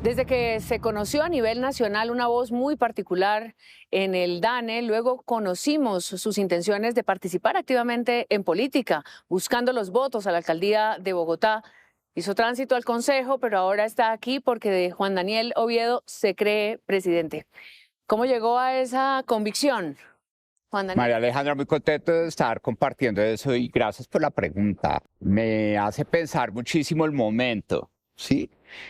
Desde que se conoció a nivel nacional una voz muy particular en el DANE, luego conocimos sus intenciones de participar activamente en política, buscando los votos a la alcaldía de Bogotá. Hizo tránsito al Consejo, pero ahora está aquí porque de Juan Daniel Oviedo se cree presidente. ¿Cómo llegó a esa convicción, Juan Daniel? María Alejandra, muy contento de estar compartiendo eso y gracias por la pregunta. Me hace pensar muchísimo el momento, ¿sí?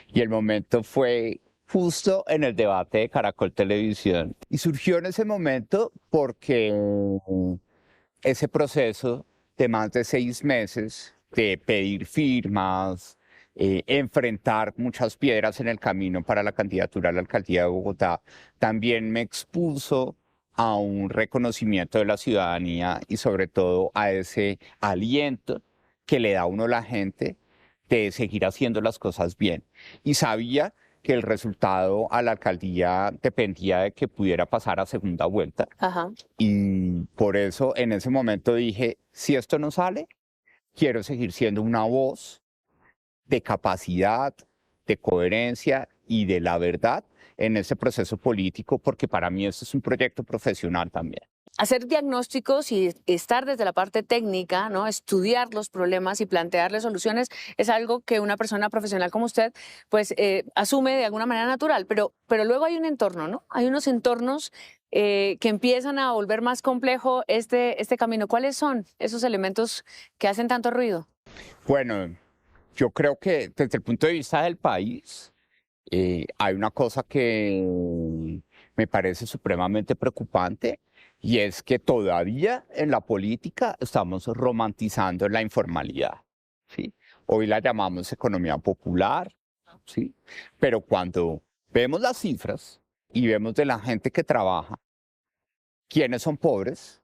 Y el momento fue justo en el debate de Caracol Televisión. Y surgió en ese momento porque ese proceso de más de 6 meses de pedir firmas, enfrentar muchas piedras en el camino para la candidatura a la alcaldía de Bogotá, también me expuso a un reconocimiento de la ciudadanía y sobre todo a ese aliento que le da a uno la gente de seguir haciendo las cosas bien. Y sabía que el resultado a la alcaldía dependía de que pudiera pasar a segunda vuelta. Ajá. Y por eso en ese momento dije, si esto no sale, quiero seguir siendo una voz de capacidad, de coherencia y de la verdad en ese proceso político, porque para mí esto es un proyecto profesional también. Hacer diagnósticos y estar desde la parte técnica, ¿no? Estudiar los problemas y plantearle soluciones es algo que una persona profesional como usted pues asume de alguna manera natural, pero luego hay un entorno, ¿no? Hay unos entornos que empiezan a volver más complejo este camino. ¿Cuáles son esos elementos que hacen tanto ruido? Bueno, yo creo que desde el punto de vista del país, hay una cosa que me parece supremamente preocupante y es que todavía en la política estamos romantizando la informalidad, ¿sí? Hoy la llamamos economía popular, ¿sí? Pero cuando vemos las cifras y vemos de la gente que trabaja, ¿quiénes son pobres?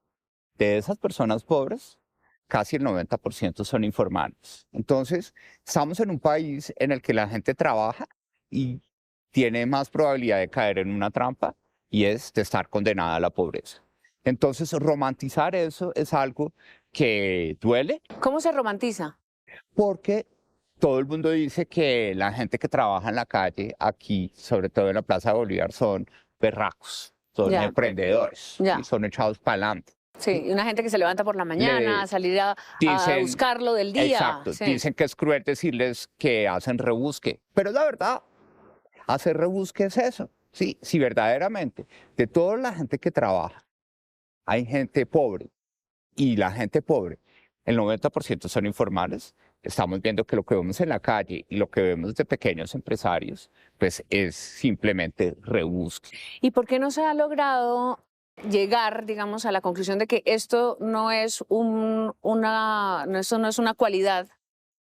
De esas personas pobres, casi el 90% son informales. Entonces, estamos en un país en el que la gente trabaja y tiene más probabilidad de caer en una trampa y es de estar condenada a la pobreza. Entonces, romantizar eso es algo que duele ¿Cómo se romantiza? porque todo el mundo dice que la gente que trabaja en la calle aquí, sobre todo en la Plaza de Bolívar, son berracos, son Ya. emprendedores, Ya. y son echados para adelante. Sí, una gente que se levanta por la mañana a salir a Dicen, buscarlo del día. exacto, Sí. dicen que es cruel decirles que hacen rebusque, pero la verdad, hacer rebusque es eso, sí, si verdaderamente de toda la gente que trabaja hay gente pobre y la gente pobre, el 90% son informales, estamos viendo que lo que vemos en la calle y lo que vemos de pequeños empresarios, pues es simplemente rebusque. ¿Y por qué no se ha logrado llegar, digamos, a la conclusión de que esto no es esto no es una cualidad,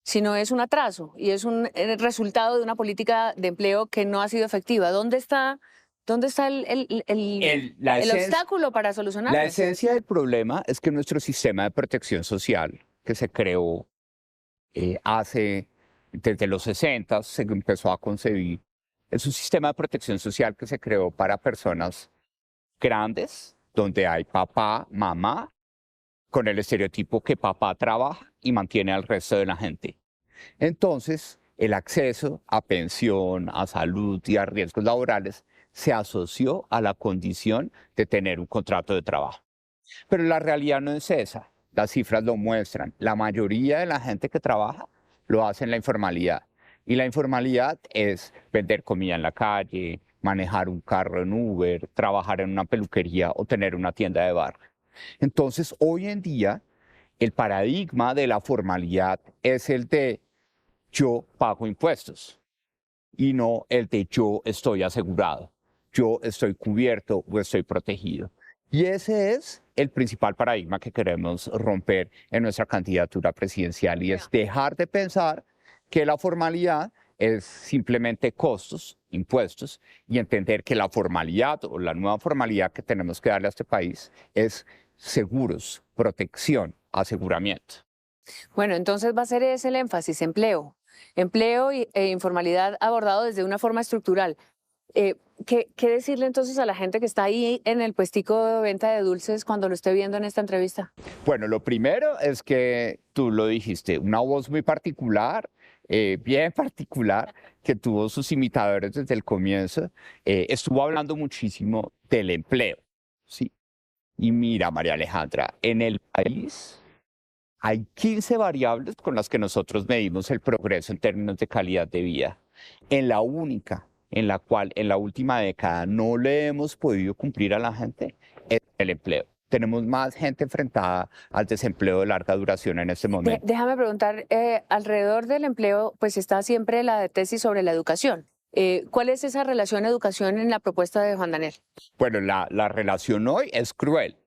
sino es un atraso y es un resultado de una política de empleo que no ha sido efectiva? ¿Dónde está el obstáculo para solucionarlo? La esencia del problema es que nuestro sistema de protección social, que se creó desde los 60, se empezó a concebir, es un sistema de protección social que se creó para personas grandes, donde hay papá, mamá, con el estereotipo que papá trabaja y mantiene al resto de la gente. Entonces, el acceso a pensión, a salud y a riesgos laborales se asoció a la condición de tener un contrato de trabajo. Pero la realidad no es esa. Las cifras lo muestran. La mayoría de la gente que trabaja lo hace en la informalidad. Y la informalidad es vender comida en la calle, manejar un carro en Uber, trabajar en una peluquería o tener una tienda de barrio. Entonces, hoy en día, el paradigma de la formalidad es el de yo pago impuestos y no el de yo estoy asegurado, yo estoy cubierto o estoy protegido. Y ese es el principal paradigma que queremos romper en nuestra candidatura presidencial y es dejar de pensar que la formalidad es simplemente costos, impuestos, y entender que la formalidad o la nueva formalidad que tenemos que darle a este país es seguros, protección, aseguramiento. Bueno, entonces va a ser ese el énfasis, empleo. Empleo e informalidad abordado desde una forma estructural. ¿Qué decirle entonces a la gente que está ahí en el puestico de venta de dulces cuando lo esté viendo en esta entrevista? Bueno, lo primero es que tú lo dijiste, una voz muy particular bien particular que tuvo sus imitadores desde el comienzo. Estuvo hablando muchísimo del empleo, ¿sí? Y mira, María Alejandra, en el país hay 15 variables con las que nosotros medimos el progreso en términos de calidad de vida. En la única en la cual en la última década no le hemos podido cumplir a la gente es el empleo. Tenemos más gente enfrentada al desempleo de larga duración en este momento. Déjame preguntar, alrededor del empleo, pues está siempre la tesis sobre la educación. ¿Cuál es esa relación educación en la propuesta de Juan Daniel? Bueno, la relación hoy es cruel.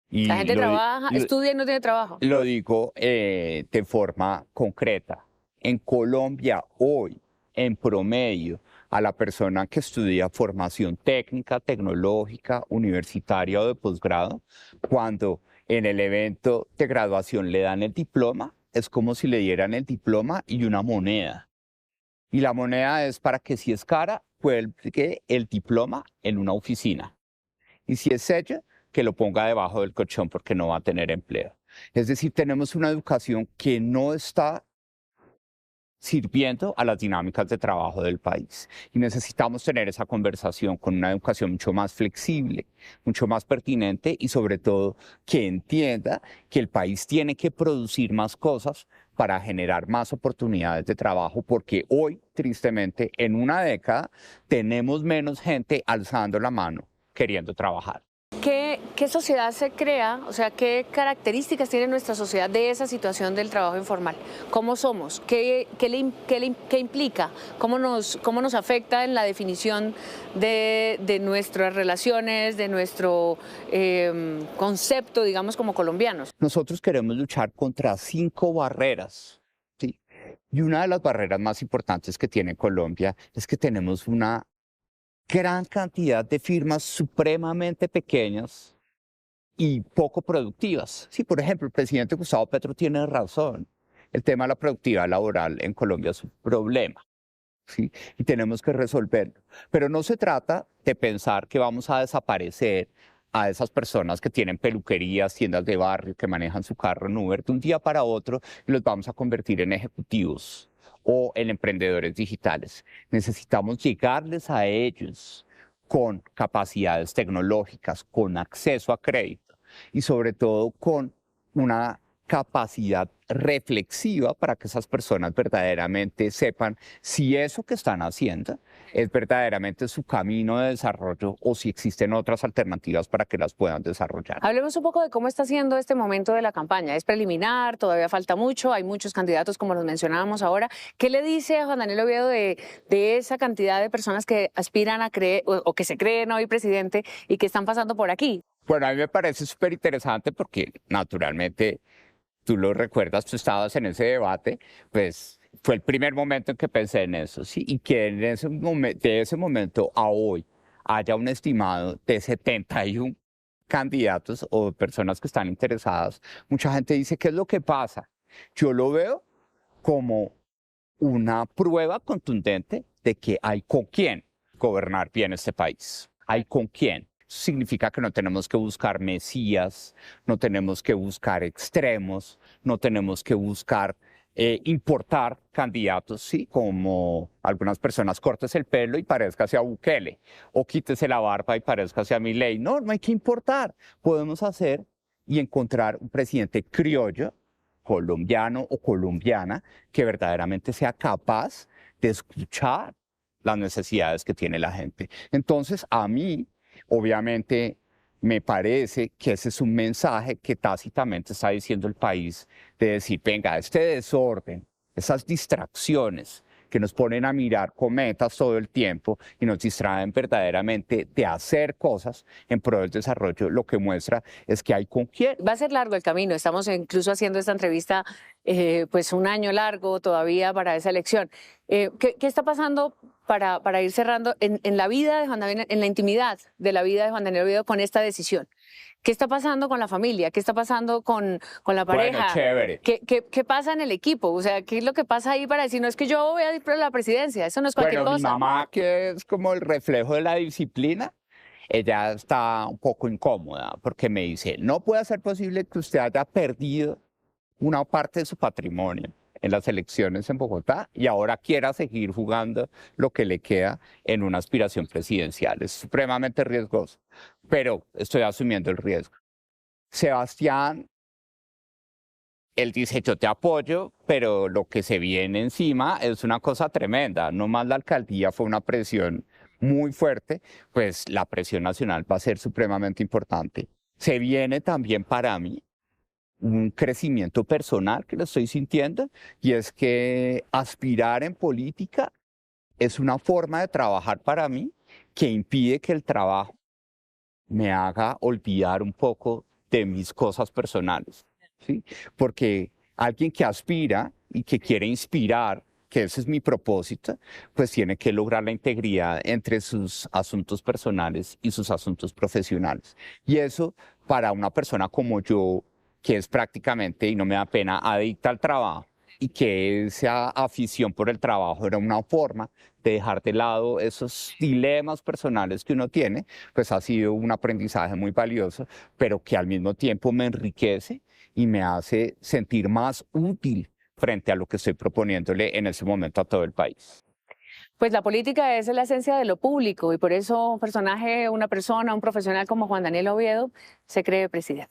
Y la gente trabaja, estudia y no tiene trabajo. Lo digo de forma concreta. En Colombia hoy, en promedio, a la persona que estudia formación técnica, tecnológica, universitaria o de posgrado, cuando en el evento de graduación le dan el diploma, es como si le dieran el diploma y una moneda. Y la moneda es para que si es cara, cuelgue el diploma en una oficina. Y si es sencilla, que lo ponga debajo del colchón porque no va a tener empleo. Es decir, tenemos una educación que no está sirviendo a las dinámicas de trabajo del país. Y necesitamos tener esa conversación con una educación mucho más flexible, mucho más pertinente y sobre todo que entienda que el país tiene que producir más cosas para generar más oportunidades de trabajo, porque hoy, tristemente, en una década, tenemos menos gente alzando la mano queriendo trabajar. ¿Qué sociedad se crea? O sea, ¿qué características tiene nuestra sociedad de esa situación del trabajo informal? ¿Cómo somos? ¿Qué implica? ¿Cómo nos afecta en la definición de nuestras relaciones, de nuestro concepto, digamos, como colombianos? Nosotros queremos luchar contra 5 barreras, ¿sí? Y una de las barreras más importantes que tiene Colombia es que tenemos una gran cantidad de firmas supremamente pequeñas y poco productivas. Sí, por ejemplo, el presidente Gustavo Petro tiene razón. El tema de la productividad laboral en Colombia es un problema, ¿sí? Y tenemos que resolverlo. Pero no se trata de pensar que vamos a desaparecer a esas personas que tienen peluquerías, tiendas de barrio, que manejan su carro en Uber de un día para otro y los vamos a convertir en ejecutivos o en emprendedores digitales. Necesitamos llegarles a ellos con capacidades tecnológicas, con acceso a crédito y sobre todo con una capacidad reflexiva para que esas personas verdaderamente sepan si eso que están haciendo es verdaderamente su camino de desarrollo o si existen otras alternativas para que las puedan desarrollar. Hablemos un poco de cómo está siendo este momento de la campaña. Es preliminar, todavía falta mucho, hay muchos candidatos como los mencionábamos ahora. ¿Qué le dice a Juan Daniel Oviedo de esa cantidad de personas que aspiran a creer o que se creen hoy presidente y que están pasando por aquí? Bueno, a mí me parece súper interesante porque naturalmente tú lo recuerdas, tú estabas en ese debate, pues fue el primer momento en que pensé en eso, ¿sí? Y que en ese de ese momento a hoy haya un estimado de 71 candidatos o personas que están interesadas. Mucha gente dice, ¿qué es lo que pasa? Yo lo veo como una prueba contundente de que hay con quién gobernar bien este país. Hay con quién. Eso significa que no tenemos que buscar mesías, no tenemos que buscar extremos, no tenemos que buscar importar candidatos, ¿sí? Como algunas personas, cortes el pelo y parezca hacia Bukele, o quítese la barba y parezca hacia Milei. No, no hay que importar. Podemos hacer y encontrar un presidente criollo, colombiano o colombiana, que verdaderamente sea capaz de escuchar las necesidades que tiene la gente. Entonces, a mí, obviamente, me parece que ese es un mensaje que tácitamente está diciendo el país, de decir, venga, este desorden, esas distracciones que nos ponen a mirar cometas todo el tiempo y nos distraen verdaderamente de hacer cosas en pro del desarrollo, lo que muestra es que hay con quién. Va a ser largo el camino, estamos incluso haciendo esta entrevista pues un año largo todavía para esa elección. ¿Qué está pasando para ir cerrando en la vida de Juan Daniel, en la intimidad de la vida de Juan Daniel Oviedo con esta decisión? ¿Qué está pasando con la familia? ¿Qué está pasando con la pareja? Bueno, chévere. ¿Qué pasa en el equipo? O sea, ¿qué es lo que pasa ahí para decir, no es que yo voy a ir por la presidencia? Eso no es cualquier cosa. Mi mamá, que es como el reflejo de la disciplina, ella está un poco incómoda porque me dice, no puede ser posible que usted haya perdido una parte de su patrimonio en las elecciones en Bogotá y ahora quiera seguir jugando lo que le queda en una aspiración presidencial. Es supremamente riesgoso, pero estoy asumiendo el riesgo. Sebastián, él dice, yo te apoyo, pero lo que se viene encima es una cosa tremenda. No más la alcaldía fue una presión muy fuerte, pues la presión nacional va a ser supremamente importante. Se viene también para mí un crecimiento personal que lo estoy sintiendo, y es que aspirar en política es una forma de trabajar para mí que impide que el trabajo me haga olvidar un poco de mis cosas personales, ¿sí? Porque alguien que aspira y que quiere inspirar, que ese es mi propósito, pues tiene que lograr la integridad entre sus asuntos personales y sus asuntos profesionales. Y eso para una persona como yo, que es prácticamente, y no me da pena, adicta al trabajo, y que esa afición por el trabajo era una forma de dejar de lado esos dilemas personales que uno tiene, pues ha sido un aprendizaje muy valioso, pero que al mismo tiempo me enriquece y me hace sentir más útil frente a lo que estoy proponiéndole en ese momento a todo el país. Pues la política es la esencia de lo público y por eso un personaje, una persona, un profesional como Juan Daniel Oviedo se cree presidente.